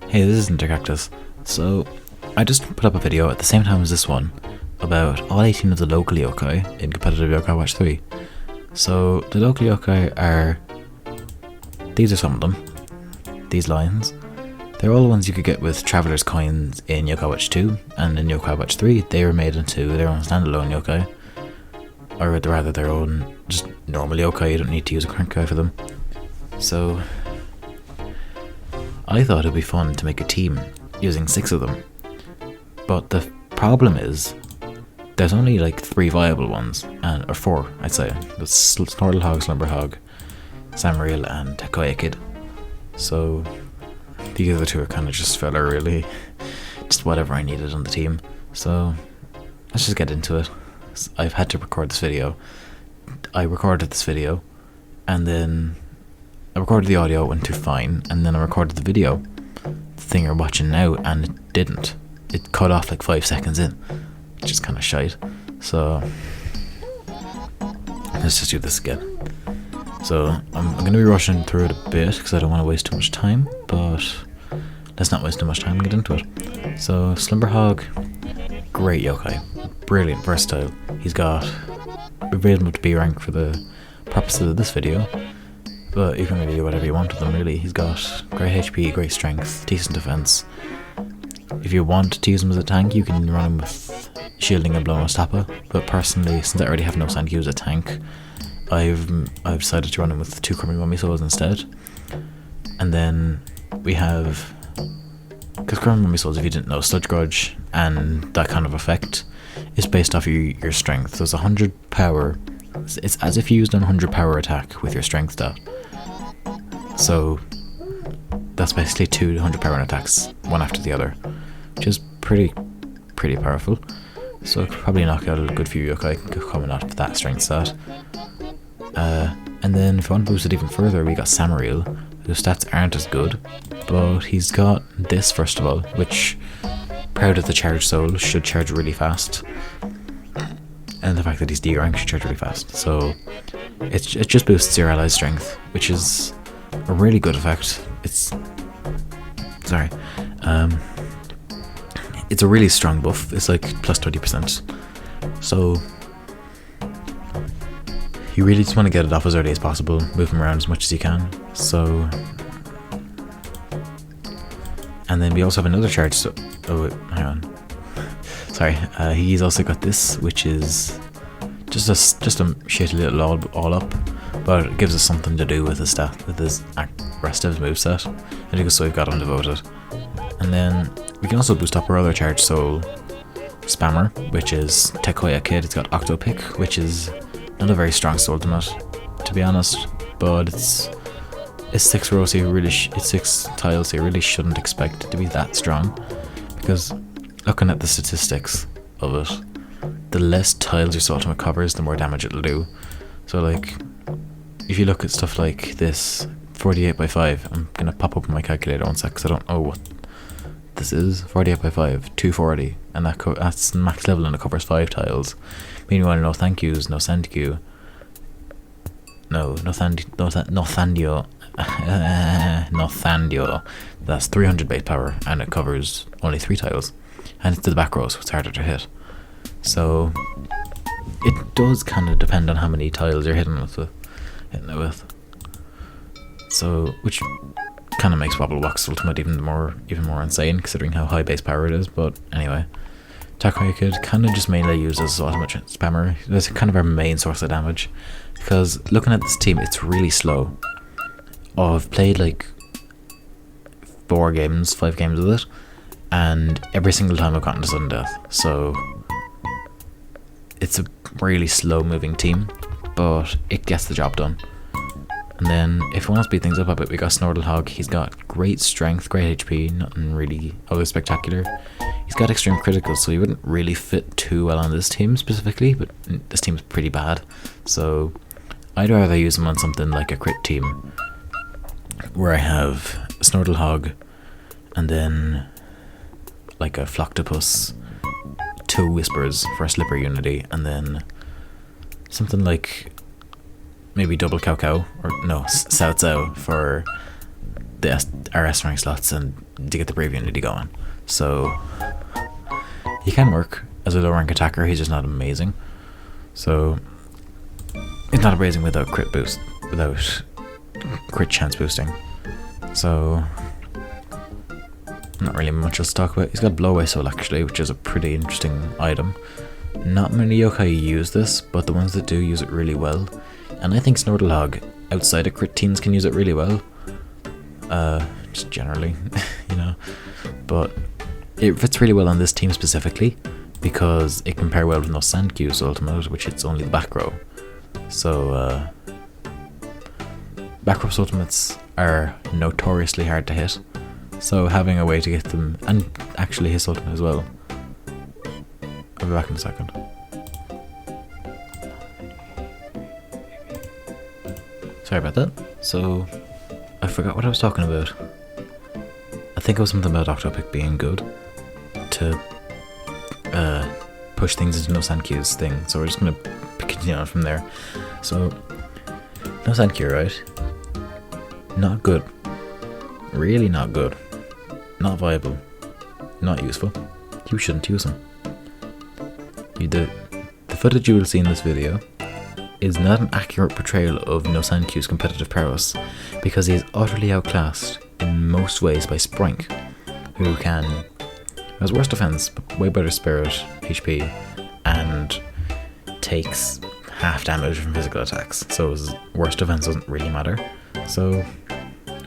Hey, this is Intercactus. So, I just put up a video at the same time as this one about all 18 of the local yokai in competitive Yokai Watch 3. So, the local yokai are... these are some of them. These lions. They're all the ones you could get with Traveler's Coins in Yokai Watch 2, and in Yokai Watch 3 they were made into their own standalone yokai. Or rather their own, just normal yokai, you don't need to use a crank guy for them. So... I thought it'd be fun to make a team using 6 of them, but the problem is there's only like 3 viable ones, or 4 I'd say. That's Snortlehog, Slumberhog, Samariel and Tekoya Kid. So the other 2 are kind of just filler really, just whatever I needed on the team. So let's just get into it. I've had to record this video. I recorded this video and then I recorded the audio, it went too fine, and then I recorded the video, the thing you're watching now, and it didn't. It cut off like 5 seconds in, which is kind of shite. So let's just do this again. So I'm going to be rushing through it a bit because I don't want to waste too much time, but let's not waste too much time and get into it. So Slumberhog, great yokai, brilliant, versatile. He's got available to B rank for the purposes of this video. But you can really do whatever you want with him really. He's got great HP, great strength, decent defense. If you want to use him as a tank, you can run him with shielding and blow Tapa. But personally, since I already have no Sandyu as a tank, I've decided to run him with 2 Crummy Mummy Souls instead. And then we have, because Crummy Mummy Souls, if you didn't know, Sludge Grudge and that kind of effect is based off your strength. There's 100 power. It's as if you used a 100 power attack with your strength stat. So that's basically 2 100 power attacks, one after the other, which is pretty powerful. So I could probably knock out a good few yokai coming out of that strength stat. And then if you want to boost it even further, we got Samariel, whose stats aren't as good, but he's got this first of all, which, proud of the charge soul, should charge really fast. And the fact that he's D rank should charge really fast. So it just boosts your ally's strength, which is a really good effect. It's a really strong buff. It's like plus 20%. So you really just want to get it off as early as possible, move him around as much as you can. So, and then we also have another charge. So, oh wait, hang on. Sorry, he's also got this, which is just a shitty little all up, but it gives us something to do with his stat, with his rest of his moveset. And so we've got Undevoted. And then we can also boost up our other charge soul spammer, which is Tekoya Kid. It's got Octopick, which is not a very strong sword in it, to be honest, but it's 6 rows, so you really it's 6 tiles, so you really shouldn't expect it to be that strong, because looking at the statistics of it, the less tiles your ultimate covers, the more damage it'll do. So like, if you look at stuff like this, 48 by 5, I'm gonna pop up my calculator one sec because I don't know what this is. 48 by 5, 240, and that's max level and it covers 5 tiles. Meanwhile, no thank yous, no Sandyu, no Thandio, that's 300 base power and it covers only 3 tiles. And it's to the back row, so it's harder to hit. So it does kind of depend on how many tiles you're hitting it with. So, which kind of makes Wobblebox Ultimate even more insane, considering how high base power it is. But anyway, Tekoya Kid kind of just mainly uses ultimate spammer. That's kind of our main source of damage, because looking at this team, it's really slow. I've played like 5 games with it, and every single time I've gotten to sudden death. So it's a really slow moving team, but it gets the job done. And then if we want to speed things up a bit, we got Snortlehog. He's got great strength, great HP, nothing really other spectacular. He's got extreme critical, so he wouldn't really fit too well on this team specifically, but this team's pretty bad. So I'd rather use him on something like a crit team, where I have Snortlehog and then like a Floctopus, 2 Whispers for a Slipper Unity, and then something like maybe double Cao Cao, or no, Cao Cao for the our S rank slots and to get the Brave Unity going. So he can work as a low rank attacker, he's just not amazing. So he's not amazing without crit boost, without crit chance boosting. So not really much else to talk about. He's got Blow Away Soul actually, which is a pretty interesting item. Not many yokai use this, but the ones that do use it really well. And I think Snortlehog outside of crit teams can use it really well. Just generally, you know. But it fits really well on this team specifically because it can pair well with no Sankyu's ultimate, which hits only the back row. So back row ultimates are notoriously hard to hit. So having a way to get them, and actually his ultimate as well. I'll be back in a second. Sorry about that. So I forgot what I was talking about. I think it was something about Octopic being good to push things into no Sankyu's thing. So we're just gonna continue on from there. So no Sankyu, right? Not good. Really not good. Not viable. Not useful. You shouldn't use him. The footage you will see in this video is not an accurate portrayal of No Sankyu's competitive prowess because he is utterly outclassed in most ways by Sprank, who has worse defense, but way better spirit, HP, and takes half damage from physical attacks. So his worse defense doesn't really matter. So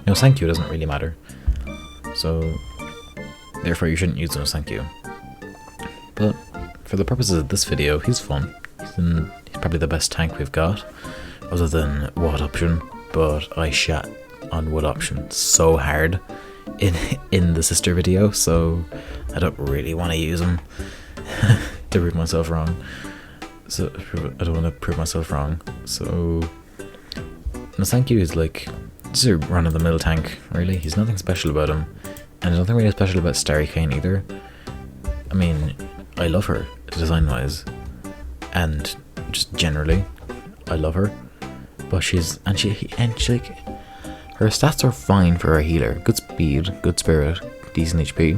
No Sankyu doesn't really matter. So therefore you shouldn't use No Sankyu. But for the purposes of this video, he's fun. He's probably the best tank we've got, other than Wood Option, but I shat on Wood Option so hard in the sister video, so I don't really want to use him to prove myself wrong. So I don't want to prove myself wrong. So No Sankyu is like just a run-of-the-mill tank, really. He's nothing special about him, and there's nothing really special about Starry Kane either. I mean, I love her design-wise, and just generally, I love her. But she like, her stats are fine for a healer. Good speed, good spirit, decent HP,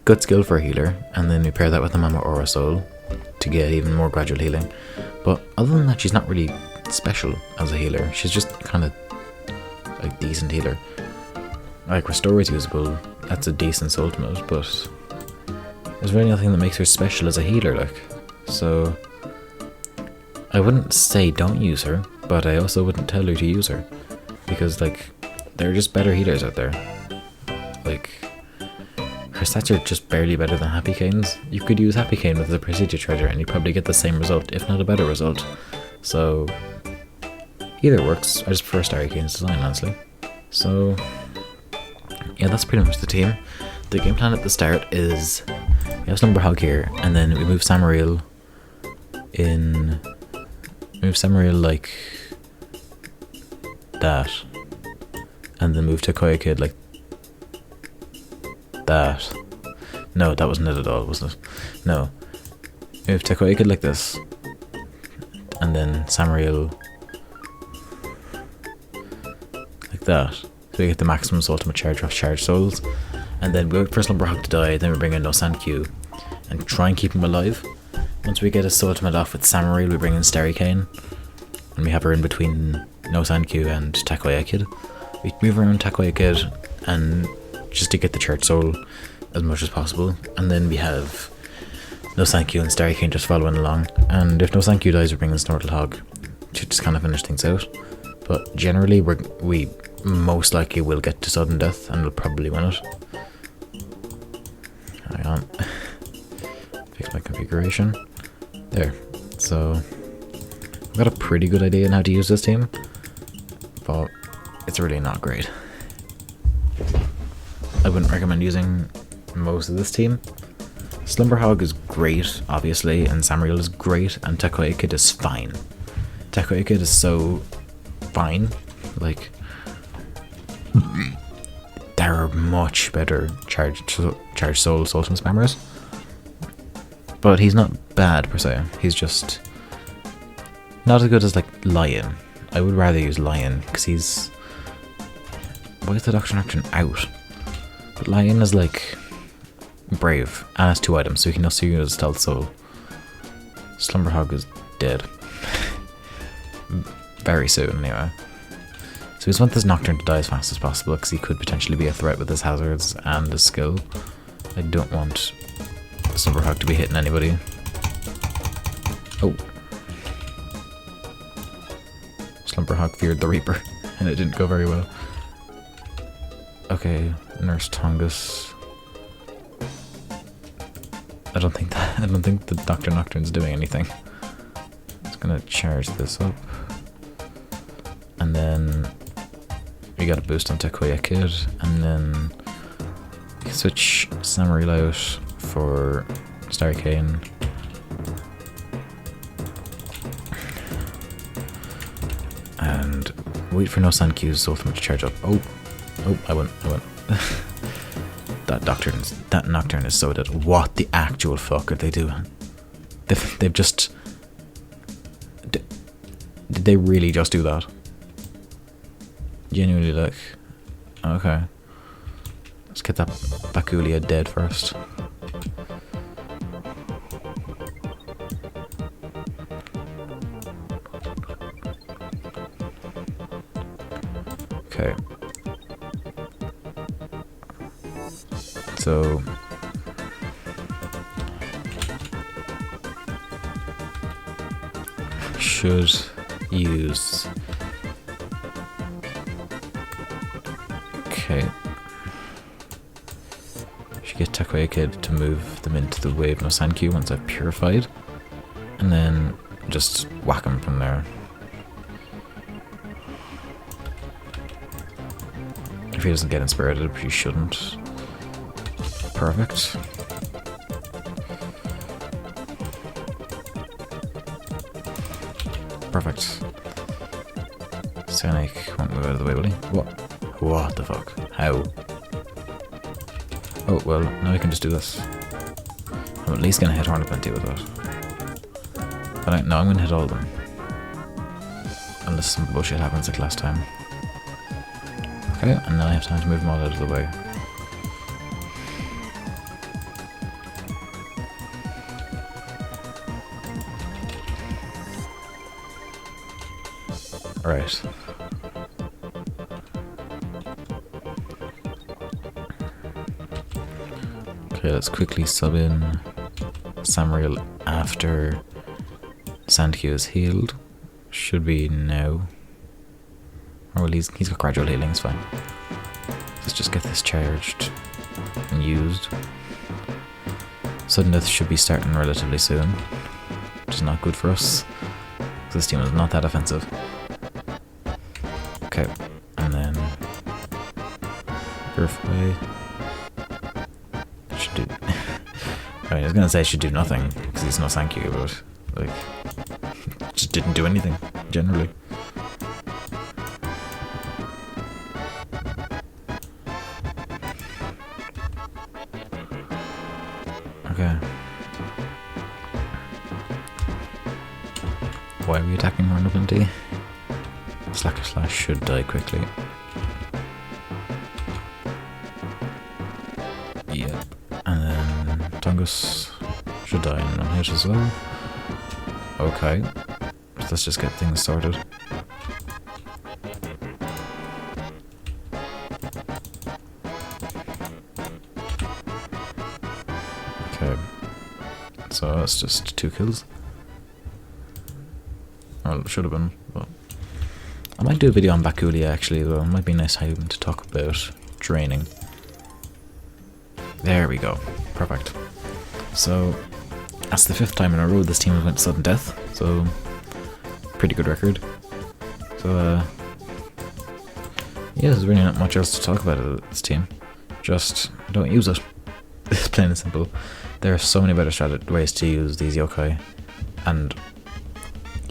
good skill for a healer, and then we pair that with the Mama Aura Soul to get even more gradual healing. But other than that, she's not really special as a healer. She's just kind of a decent healer. Like, Restore is usable, that's a decent ultimate, but there's really nothing that makes her special as a healer, like. So I wouldn't say don't use her, but I also wouldn't tell you to use her, because like there are just better healers out there. Like, her stats are just barely better than Happy Kane's. You could use Happy Kane with the Prestigia Treasure and you'd probably get the same result, if not a better result. So either works. I just prefer Starry Kane's design, honestly. So yeah, that's pretty much the team. The game plan at the start is we have Slumberhog here, and then we move Samariel in. Move Samariel like that, and then move Takoya Kid like that. No, that wasn't it at all, wasn't it? No. Move Takoya Kid like this, and then Samariel like that. So we get the maximum ultimate charge off charge souls. And then we wait for Slumberhog to die, then we bring in No Sankyu and try and keep him alive. Once we get his ultimate off with Samariel, we bring in Starry Kane, and we have her in between No Sankyu and Takoya Kid. We move around Takoya Kid and just to get the Church Soul as much as possible, and then we have No Sankyu and Starry Kane just following along, and if No Sankyu dies, we bring in Snortlehog to just kind of finish things out. But generally we most likely will get to sudden death and we'll probably win it. Hang on. Fix my configuration. There. So I've got a pretty good idea on how to use this team, but it's really not great. I wouldn't recommend using most of this team. Slumberhog is great, obviously, and Samariel is great, and Takoya Kid is fine. Takoya Kid is so fine. Like, there are much better charge soul ultimate spammers, but he's not bad per se. He's just not as good as like Lion I would rather use Lion, because he's... Why is the Dr. Nocturne out? But Lion is like... brave, and has 2 items, so he can also use Stealth Soul. Slumberhog is dead. Very soon, anyway. So we just want this Nocturne to die as fast as possible, because he could potentially be a threat with his hazards and his skill. I don't want Slumberhog to be hitting anybody. Oh. Slumberhog feared the Reaper, and it didn't go very well. Okay, Nurse Tongus. I don't think the Dr. Nocturne's doing anything. Just gonna charge this up. And then we got a boost on Takoya Kid, and then we can switch Samurai out for Starry Kane. And wait for no Sankyu's ultimate to charge up. Oh, I went. That Nocturne is so dead. What the actual fuck are they doing? They've just... Did they really just do that? Genuinely, like... Okay. Let's get that Bakulia dead first. Okay. So... should use... Okay. Should get Takoya Kid to move them into the Wave no Sankyu once I've purified. And then just whack him from there. If he doesn't get inspirited, he shouldn't. Perfect. Perfect. Sonic won't move out of the way, will he? What the fuck? How? Oh, well, now I can just do this. I'm at least gonna hit Horniplenty with that. But no, I'm gonna hit all of them. Unless some bullshit happens like last time. Okay, and then I have time to move them all out of the way. Right. Okay, let's quickly sub in Samriel after Sankyu is healed. Should be now. Or well, he's got gradual healing, it's fine. Let's just get this charged and used. Sudden Death should be starting relatively soon, which is not good for us. This team is not that offensive. Okay, and then Purify. Should do. I mean, I was gonna say I should do nothing because he's no Sankyu, but like, just didn't do anything generally. Okay. Why are we attacking Horniplenty? Slacker Slash should die quickly. Yep. And then Tongus should die in one hit as well. Okay. So let's just get things sorted. Okay. So that's just 2 kills. Well, it should have been, but... I might do a video on Bakulia actually, though. It might be a nice time to talk about draining. There we go. Perfect. So, that's the 5th time in a row this team went sudden death, so pretty good record. So, yeah, there's really not much else to talk about with this team. Just don't use it. It's plain and simple. There are so many better ways to use these yokai, and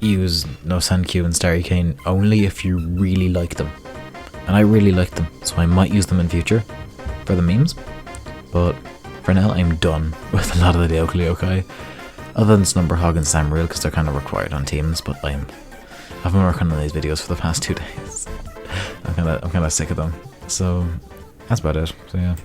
use no Sankyu and Starry Kane only if you really like them. And I really like them, so I might use them in future for the memes. But for now, I'm done with a lot of the Deokali yokai. Other than Slumberhog and Samriel, because they're kind of required on teams, but I'm I've been working on these videos for the past 2 days. I'm kind of sick of them. So that's about it. So yeah.